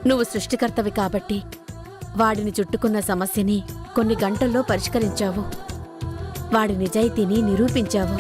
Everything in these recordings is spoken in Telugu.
నువ్వు సృష్టికర్తవి కాబట్టి వాడిని చుట్టుకున్న సమస్యని కొన్ని గంటల్లో పరిష్కరించావు. వాడి నిజాయితీని నిరూపించావు.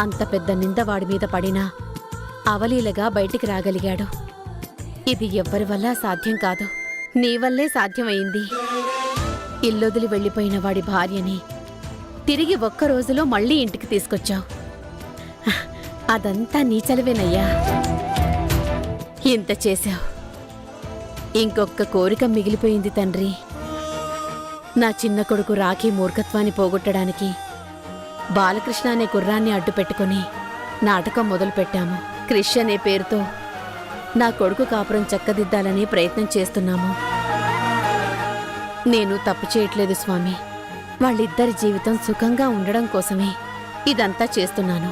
అంత పెద్ద నింద వాడి మీద పడినా అవలీలగా బయటికి రాగలిగాడు. ఇది ఎవ్వరి వల్ల సాధ్యం కాదు, నీ వల్లే సాధ్యమైంది. ఇల్లొదిలి వెళ్ళిపోయిన వాడి భార్యని తిరిగి ఒక్క రోజులో మళ్ళీ ఇంటికి తీసుకొచ్చావు. అదంతా నీ చలవేనయ్యా. ఇంత చేశావు. ఇంకొక్క కోరిక మిగిలిపోయింది తండ్రి. నా చిన్న కొడుకు రాఖీ మూర్ఖత్వాన్ని పోగొట్టడానికి బాలకృష్ణ అనే కుర్రాన్ని అడ్డుపెట్టుకుని నాటకం మొదలుపెట్టాము. క్రిష్ అనే పేరుతో నా కొడుకు కాపురం చక్కదిద్దాలని ప్రయత్నం చేస్తున్నాము. నేను తప్పు చేయట్లేదు స్వామి. వాళ్ళిద్దరి జీవితం సుఖంగా ఉండడం కోసమే ఇదంతా చేస్తున్నాను.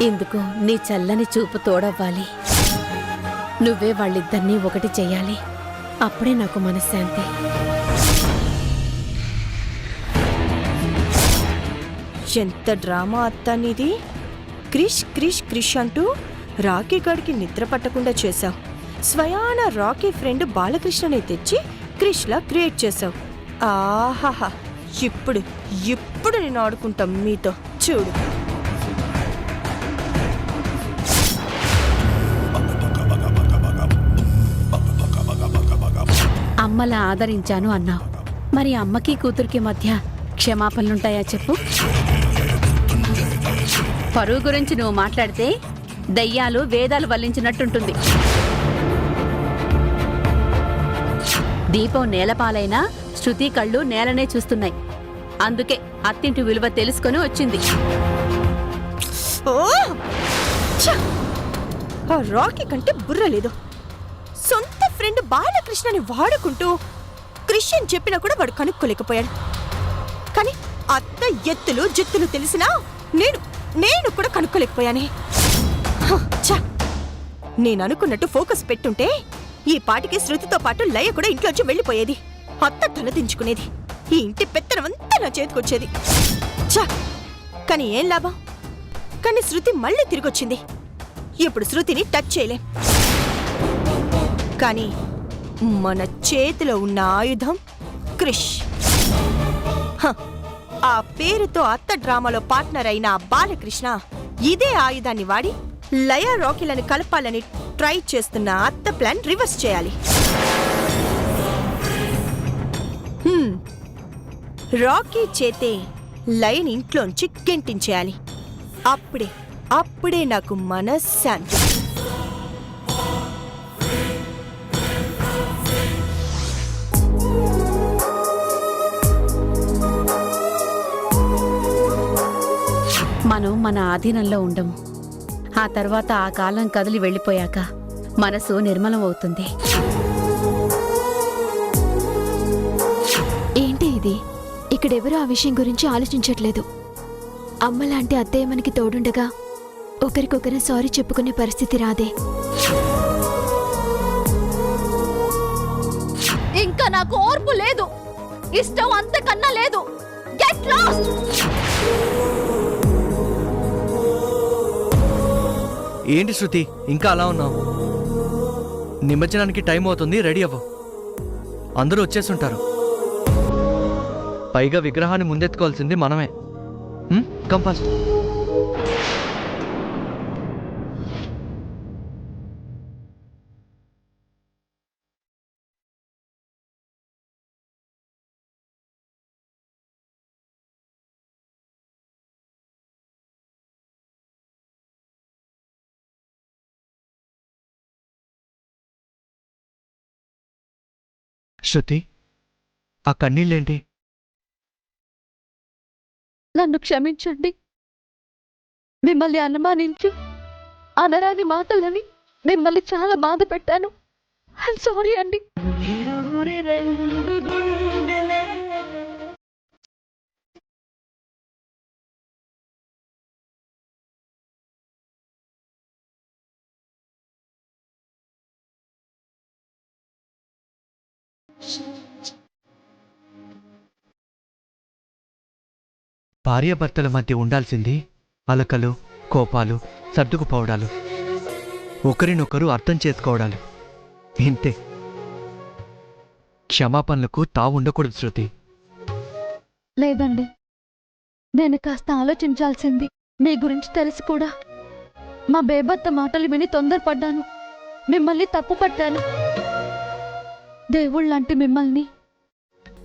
ఇందుకు నీ చల్లని చూపు తోడవ్వాలి. నువ్వే వాళ్ళిద్దరినీ ఒకటి చెయ్యాలి. అప్పుడే నాకు మనశ్శాంతి. ఎంత డ్రామా అత్తానిది. క్రిష్ క్రిష్ క్రిష్ అంటూ రాకీ గడికి నిద్ర పట్టకుండా చేశావు. స్వయాన రాకీ ఫ్రెండ్ బాలకృష్ణని తెచ్చి క్రిష్లా క్రియేట్ చేశావు. ఆహాహా, ఇప్పుడు ఇప్పుడు నేను ఆడుకుంటాం మీతో, చూడు. అమ్మలా ఆదరించాను అన్నావు. మరి అమ్మకి కూతురికి మధ్య క్షమాపణలుంటాయా చెప్పు? పరువు గురించి నువ్వు మాట్లాడితే దయ్యాలు వేదాలు వల్లించినట్టుంటుంది. దీపం నేలపాలైనా శృతి కళ్ళు నేలనే చూస్తున్నాయి. అందుకే అత్తింటి విలువ తెలుసుకొని వచ్చింది. ఆ రాకీ కంటే బుర్ర లేదు. సొంత ఫ్రెండ్ బాలకృష్ణని వాడుకుంటూ క్రిష్ అని చెప్పినా కూడా వాడు కనుక్కోలేకపోయాడు. కానీ అత్త ఎత్తులు జిత్తులు తెలిసినా నేను కూడా కనుక్కోలేకపోయానే. నేను అనుకున్నట్టు ఫోకస్ పెట్టుంటే ఈ పాటికి శృతితో పాటు లయ కూడా ఇంట్లోంచి వెళ్ళిపోయేది. అత్త తలదించుకునేది. ఈ ఇంటి పెత్తనమంతా నా చేతికొచ్చేది. కానీ ఏం లాభం? కానీ శృతి మళ్ళీ తిరిగొచ్చింది. ఇప్పుడు శృతిని టచ్ చేయలేం. కానీ మన చేతిలో ఉన్న ఆయుధం క్రిష్. ఆ పేరుతో అత్త డ్రామాలో పార్ట్నర్ అయిన బాలకృష్ణ ఇదే ఆయుధాన్ని వాడి లయ రాకీలను కలపాలని ట్రై చేస్తున్న అత్త ప్లాన్ రివర్స్ చేయాలి. రాకీ చేతే లయని ఇంట్లోంచి గెంటించేయాలి. అప్పుడే నాకు మనశ్శాంతి. మనం మన ఆధీనంలో ఉండము. ఆ తర్వాత ఆ కాలం కదిలి వెళ్ళిపోయాక మనసు నిర్మలం అవుతుంది. ఏంటి ఇది? ఇక్కడెవరూ ఆ విషయం గురించి ఆలోచించట్లేదు. అమ్మలాంటి అత్తయ్య మనకి తోడుండగా ఒకరికొకరు సారీ చెప్పుకునే పరిస్థితి రాదే. ఇంకా నాకు ఓర్పు లేదు, ఇష్టం అంతకన్నా లేదు. Get lost. ఏంటి శృతి, ఇంకా అలా ఉన్నావు? నిమజ్జనానికి టైం అవుతుంది, రెడీ అవ్వు. అందరూ వచ్చేస్తుంటారు. పైగా విగ్రహాన్ని ముందెత్తుకోవాల్సింది మనమే. కంపాస్. శృతి, ఆ కన్నీళ్ళేంటి? నన్ను క్షమించండి. మిమ్మల్ని అనుమానించు అనరాని మాటలని మిమ్మల్ని చాలా బాధ పెట్టాను. ఐమ్ సారీ అండి. భార్యాభర్తల మధ్య ఉండాల్సింది అలకలు, కోపాలు, సర్దుకుపోవడాలు. ఒకరినొకరు అర్థం చేసుకోవడాలు. ఇంతే. క్షమాపణలకు తావుండకూడదు శృతి. లేదండి, నేను కాస్త ఆలోచించాల్సింది. మీ గురించి తెలిసి కూడా మా బేబత్త మాటలు విని తొందరపడ్డాను. మిమ్మల్ని తప్పు పట్టాను. దేవుళ్ళంటి మిమ్మల్ని,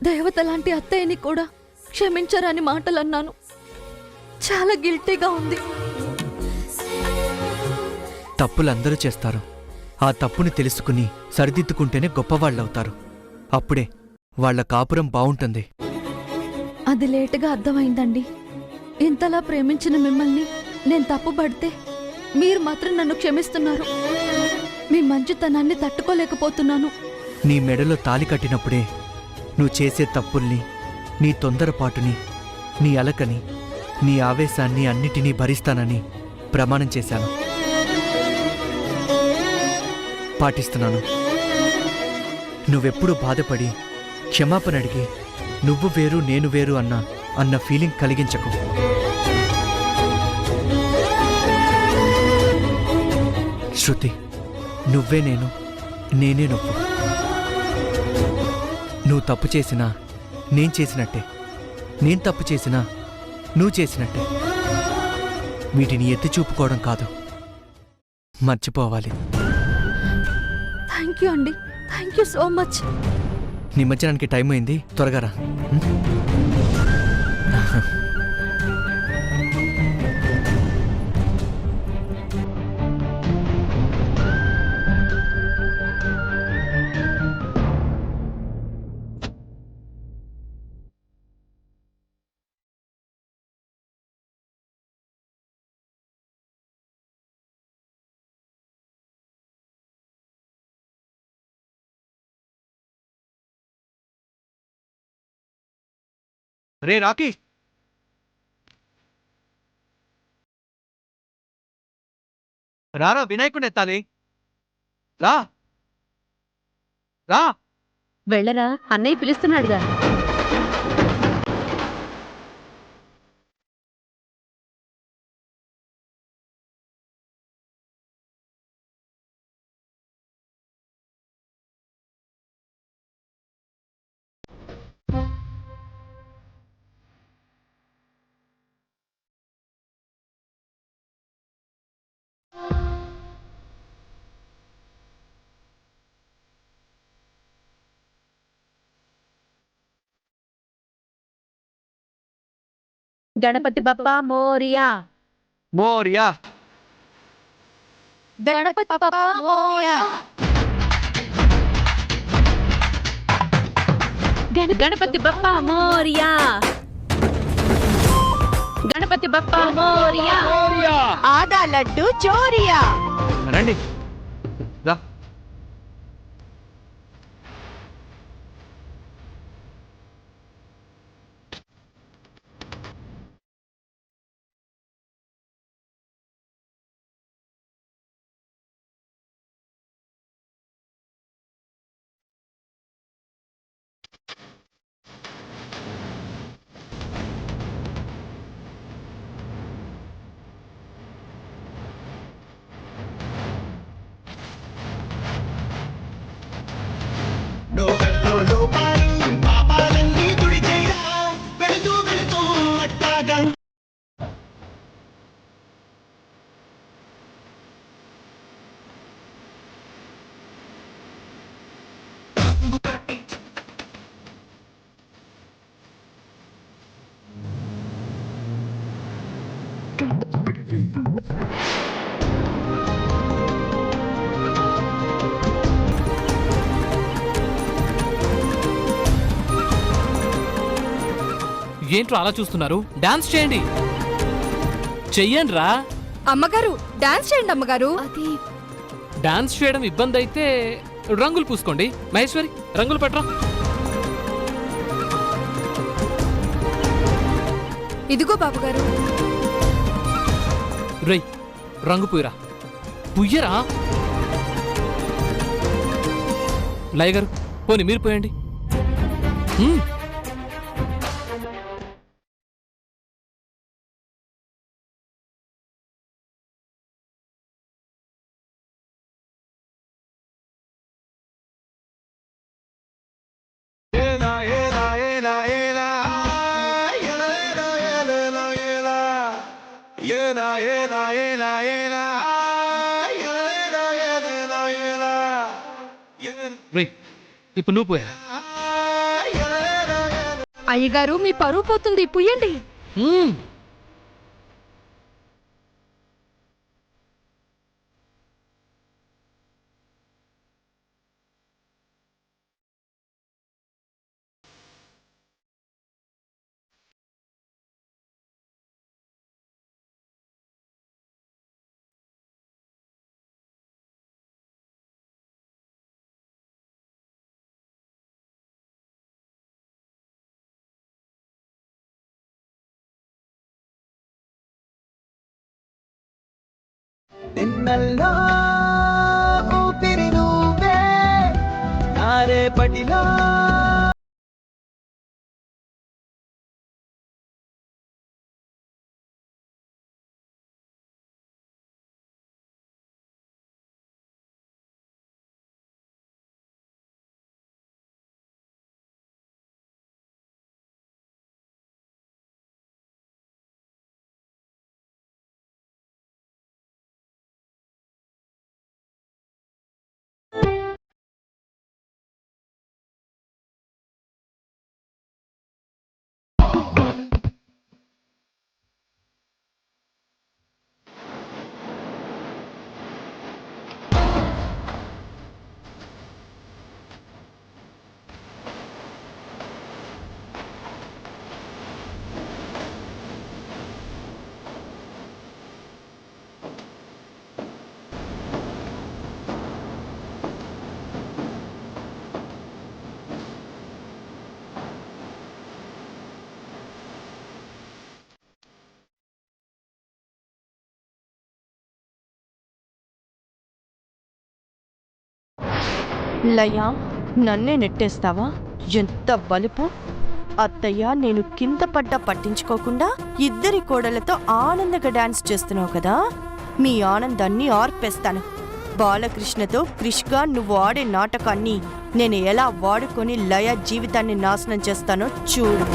దేవత లాంటి అత్తయ్యని కూడా క్షమించరని మాటలు అన్నాను. చాలా గిల్టీగా ఉంది. తప్పులందరూ చేస్తారు. ఆ తప్పుని తెలుసుకుని సరిదిద్దుకుంటేనే గొప్పవాళ్ళవుతారు. అప్పుడే వాళ్ళ కాపురం బావుంటుంది. అది లేటుగా అర్థమైందండి. ఇంతలా ప్రేమించిన మిమ్మల్ని నేను తప్పుపడితే మీరు మాత్రం నన్ను క్షమిస్తున్నారు. మీ మంచితనాన్ని తట్టుకోలేకపోతున్నాను. నీ మెడలో తాలి కట్టినప్పుడే నువ్వు చేసే తప్పుల్ని, నీ తొందరపాటుని, నీ అలకని, నీ ఆవేశాన్ని అన్నిటినీ భరిస్తానని ప్రమాణం చేశాను. పాటిస్తున్నాను. నువ్వెప్పుడు బాధపడి క్షమాపణ అడిగి నువ్వు వేరు నేను వేరు అన్న ఫీలింగ్ కలిగించకు. శృతి, నువ్వే నేను, నేనే నువ్వు. నువ్వు తప్పు చేసినా నేను చేసినట్టే, నేను తప్పు చేసినా నువ్వు చేసినట్టే. వీటిని ఎత్తి చూపుకోవడం కాదు, మర్చిపోవాలి. థ్యాంక్ యూ అండి. Thank you so much. నిమజ్జనానికి టైం అయింది, త్వరగా రా. రే రాకీ, రారా, వినాయకుడిని ఎత్తాలి. రా రా. వెళ్ళరా, అన్నయ్య పిలుస్తున్నాడుగా. గణపతి బప్పా మోరియా. మోరియా. గణపతి బప్పా మోరియా. గణపతి బప్పా మోరియా. గణపతి బప్పా మోరియా. ఆదా లడ్డు చోరియా. రండి, రా. ఏంట్రా అలా చూస్తున్నారు? డాన్స్ చేయండి, చెయ్యండి రా. అమ్మగారు డాన్స్ చేయండి అమ్మగారు. అది డాన్స్ చేయడం ఇబ్బంది అయితే రంగులు పూసుకోండి. మహేశ్వరి, రంగులు పట్రా. ఇదిగో బాబుగారు. రేయ్, రంగు పూయరా. పుయ్యరా. లయ గారు, పోనీ మీరు పోయండి. రే ఇప్పుడు నువ్వు పోయా. అయ్యగారు మీ పరువు పోతుంది, పుయ్యండి. నిన్నల్లో ఊపిరి నువ్వే నారేపటిలో. లయ, నన్నే నెట్టేస్తావా? ఎంత బలుపు! అత్తయ్య, నేను కింద పడ్డా పట్టించుకోకుండా ఇద్దరి కోడలతో ఆనందంగా డాన్స్ చేస్తున్నావు కదా, మీ ఆనందాన్ని ఆర్పేస్తాను. బాలకృష్ణతో క్రిష్గా నువ్వు ఆడే నాటకాన్ని నేను ఎలా వాడుకొని లయ జీవితాన్ని నాశనం చేస్తానో చూడు.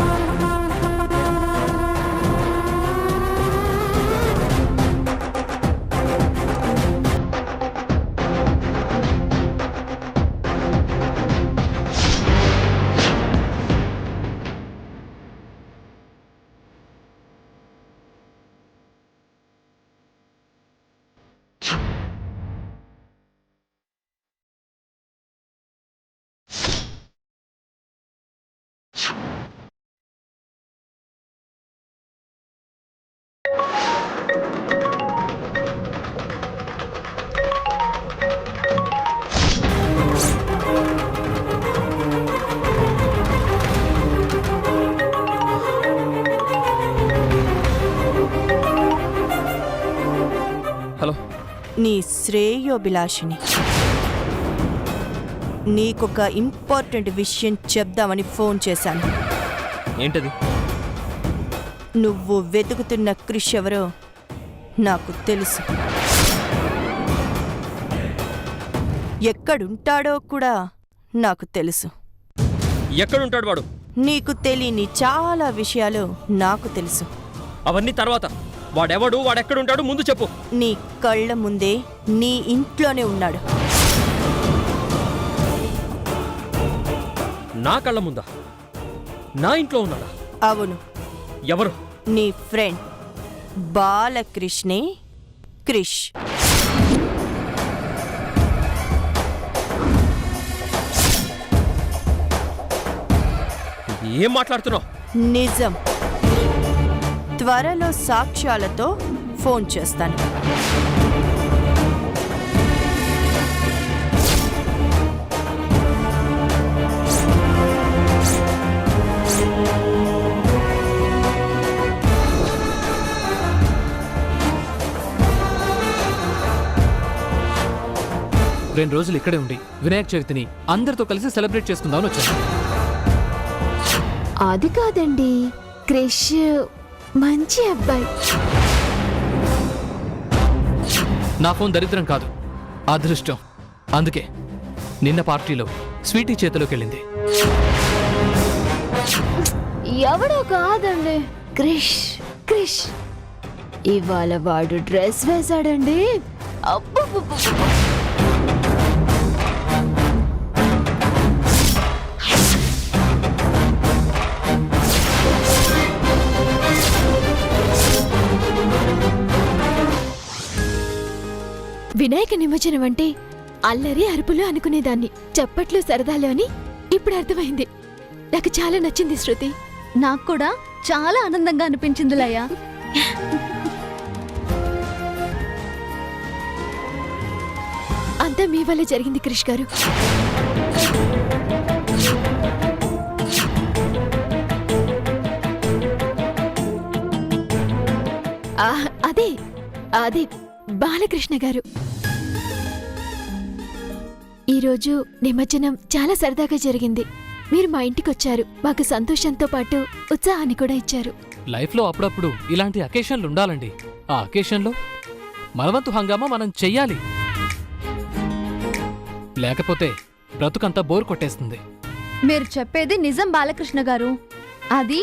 హలో, నీ శ్రేయోభిలాషిని. నీకొక ఇంపార్టెంట్ విషయం చెప్దామని ఫోన్ చేశాను. ఏంటది? నువ్వు వెతుకుతున్న క్రిష్ ఎవరో నాకు తెలుసు. ఎక్కడుంటాడో కూడా నాకు తెలుసు. ఎక్కడుంటాడు వాడు? నీకు తెలియని చాలా విషయాలు నాకు తెలుసు. అవన్నీ తర్వాత. వాడెవడు, వాడెక్కడుంటాడు ముందు చెప్పు. నీ కళ్ళ ముందే నీ ఇంట్లోనే ఉన్నాడు. నా కళ్ళ ముందా? నా ఇంట్లో ఉన్నాడా? అవును, ఎవరు? నీ ఫ్రెండ్ బాలకృష్ణే క్రిష్. ఏం మాట్లాడుతున్నావు? నిజం. త్వరలో సాక్ష్యాలతో ఫోన్ చేస్తాను. రెండు రోజులు ఇక్కడే ఉండి వినాయక చవితిని అందరితో కలిసి సెలబ్రేట్ చేసుకుందామని వచ్చాను. అది కాదండి, క్రిష్ మంచి అబ్బాయి. నా ఫోన్ దరిద్రం కాదు, అదృష్టం. అందుకే నిన్న పార్టీలో స్వీటీ చేతిలోకి వెళ్ళింది. ఎవడో కాదండి, క్రిష్. క్రిష్ ఇవాళ వాడు డ్రెస్ వేశాడండి. అబ్బబ్బబ్బబ్బ. కార్తీక నిమజ్జనం అంటే అల్లరి అరుపులు అనుకునేదాన్ని, చప్పట్లు సరదాలు అని ఇప్పుడు అర్థమైంది. నాకు చాలా నచ్చింది శృతి. నాకు కూడా చాలా ఆనందంగా అనిపించింది లయ. అంతా మీ వల్లే జరిగింది క్రిష్ గారు. అదే అదే బాలకృష్ణ గారు. ఈరోజు నిమజ్జనం చాలా సరదాగా జరిగింది. మీరు మా ఇంటికి వచ్చారు, మాకు సంతోషంతో పాటు ఉత్సాహాన్ని కూడా ఇచ్చారు. లైఫ్లో అప్పుడప్పుడు ఇలాంటి అకేషన్లు ఉండాలండి. ఆ అకేషన్లో మనవంతు హంగామా మనం చెయ్యాలి, లేకపోతే బ్రతుకంతా బోర్ కొట్టేస్తుంది. మీరు చెప్పేది నిజం బాలకృష్ణ గారు. అది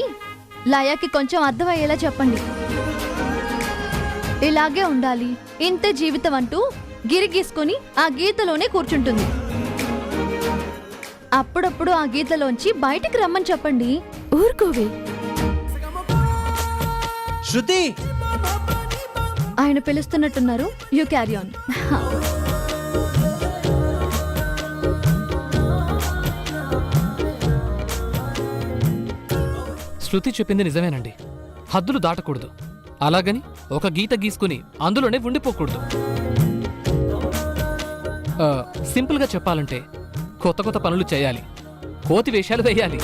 లయకి కొంచెం అర్థమయ్యేలా చెప్పండి. ఇలాగే ఉండాలి, ఇంతే జీవితం అంటూ గిరిగీసుకుని ఆ గీతలోనే కూర్చుంటుంది. అప్పుడప్పుడు ఆ గీతలోంచి బయటికి రమ్మని చెప్పండి. ఊరుకోవే. శృతి, ఆయన పిలుస్తున్నట్టున్నారు. You carry on. శృతి చెప్పింది నిజమేనండి. హద్దులు దాటకూడదు, అలాగని ఒక గీత గీసుకుని అందులోనే ఉండిపోకూడదు. సింపుల్గా చెప్పాలంటే కొత్త కొత్త పనులు చేయాలి, కోతి వేషాలు వేయాలి.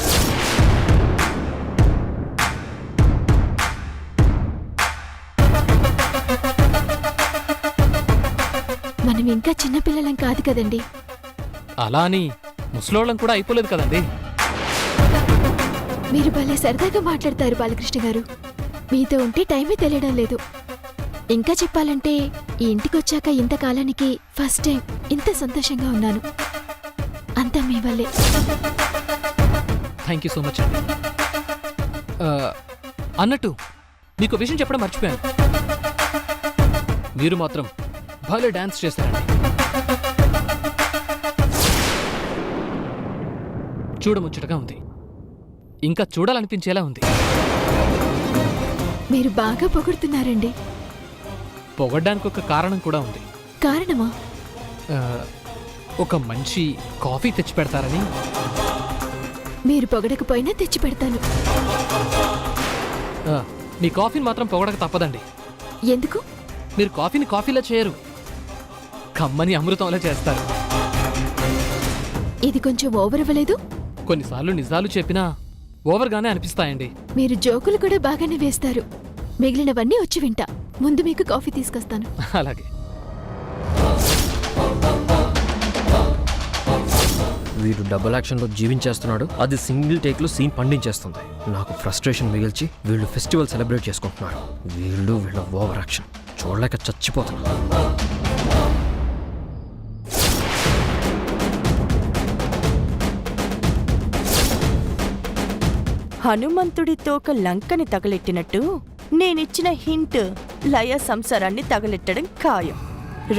మనం ఇంకా చిన్నపిల్లలం కాదు కదండి. అలా అని ముసలోళ్ళం కూడా అయిపోలేదు కదండి. మీరు భలే సరదాగా మాట్లాడతారు బాలకృష్ణ గారు. మీతో ఉంటే టైమే తెలియడం లేదు. ఇంకా చెప్పాలంటే ఈ ఇంటికొచ్చాక ఇంతకాలానికి ఫస్ట్ టైం ఇంత సంతోషంగా ఉన్నాను. అంతా మీ వల్లే. థ్యాంక్ యూ సో మచ్ అండి. అన్నట్టు మీకు విషయం చెప్పడం మర్చిపోయాను. మీరు మాత్రం భలే డాన్స్ చేస్తారండి. చూడముచ్చటగా ఉంది, ఇంకా చూడాలనిపించేలా ఉంది. మీరు బాగా పొగుడుతున్నారండి. పొగడ్డానికి ఒక కారణం కూడా ఉంది. కారణమా? ఒక మంచి కాఫీ తెచ్చి పెడతారని. మీరు పొగడకపోయినా తెచ్చి పెడతాను. మీ కాఫీని మాత్రం పొగడక తప్పదండి. ఎందుకు? మీరు కాఫీని కాఫీలా చేయరు, కమ్మని అమృతంలా చేస్తారు. ఇది కొంచెం ఓవర్ అవ్వలేదు? కొన్నిసార్లు నిజాలు చెప్పినా ఓవర్గానే అనిపిస్తాయండి. మీరు జోకులు కూడా బాగానే వేస్తారు. మిగిలినవన్నీ వచ్చి వింటా. ముందు మీకు కాఫీ తీసుకొస్తాను. అలాగే. వీడు డబుల్ యాక్షన్లో జీవించేస్తున్నాడు, అది సింగిల్ టేక్లో సీన్ పండించేస్తుంది. నాకు ఫ్రస్ట్రేషన్ మిగిల్చి వీళ్ళు ఫెస్టివల్ సెలబ్రేట్ చేసుకుంటున్నారు. వీళ్ళ ఓవర్ యాక్షన్ చూడలేక చచ్చిపోతున్నా. హనుమంతుడి తోక లంకని తగలెట్టినట్టు నేనిచ్చిన హింట్ లయ సంసారాన్ని తగలెట్టడం ఖాయం.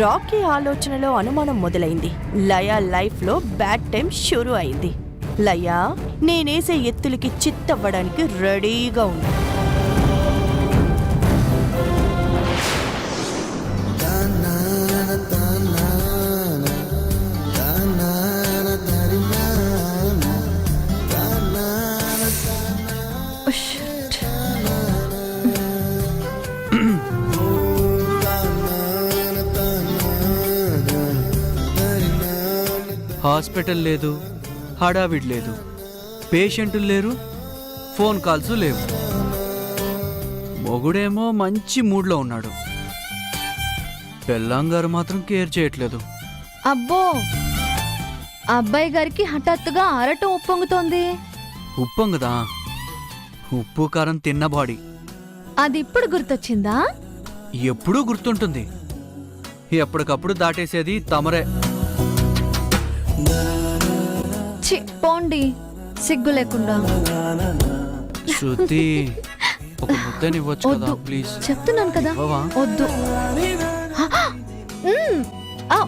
రాకీ ఆలోచనలో అనుమానం మొదలైంది. లయ లైఫ్లో బ్యాడ్ టైం షురూ అయింది. లయ, నేనేసే ఎత్తులకి చిత్తవ్వడానికి రెడీగా ఉంది. హాస్పిటల్ లేదు, హడావిడి లేదు, పేషెంట్లు లేరు, ఫోన్ కాల్స్ లేవు. మొగుడేమో మంచి మూడ్లో ఉన్నాడు, పెళ్ళాంగారు మాత్రం కేర్ చేయట్లేదు. అబ్బో, అబ్బాయి గారికి హఠాత్తుగా ఆరటం ఉప్పొంగుతోంది. ఉప్పొంగదా? ఉప్పు కారం తిన్న బాడీ. అది ఇప్పుడు గుర్తొచ్చిందా? ఎప్పుడూ గుర్తుంటుంది. ఎప్పటికప్పుడు దాటేసేది తమరే. చి పోండి, సిగ్గు లేకుండా. శృతి, ఒక ముద్దనివ్వచ్చు కదా వద్దు, ప్లీజ్. చెప్తున్నాను కదా, అవ్వవా? వద్దు. మ్, ఆ,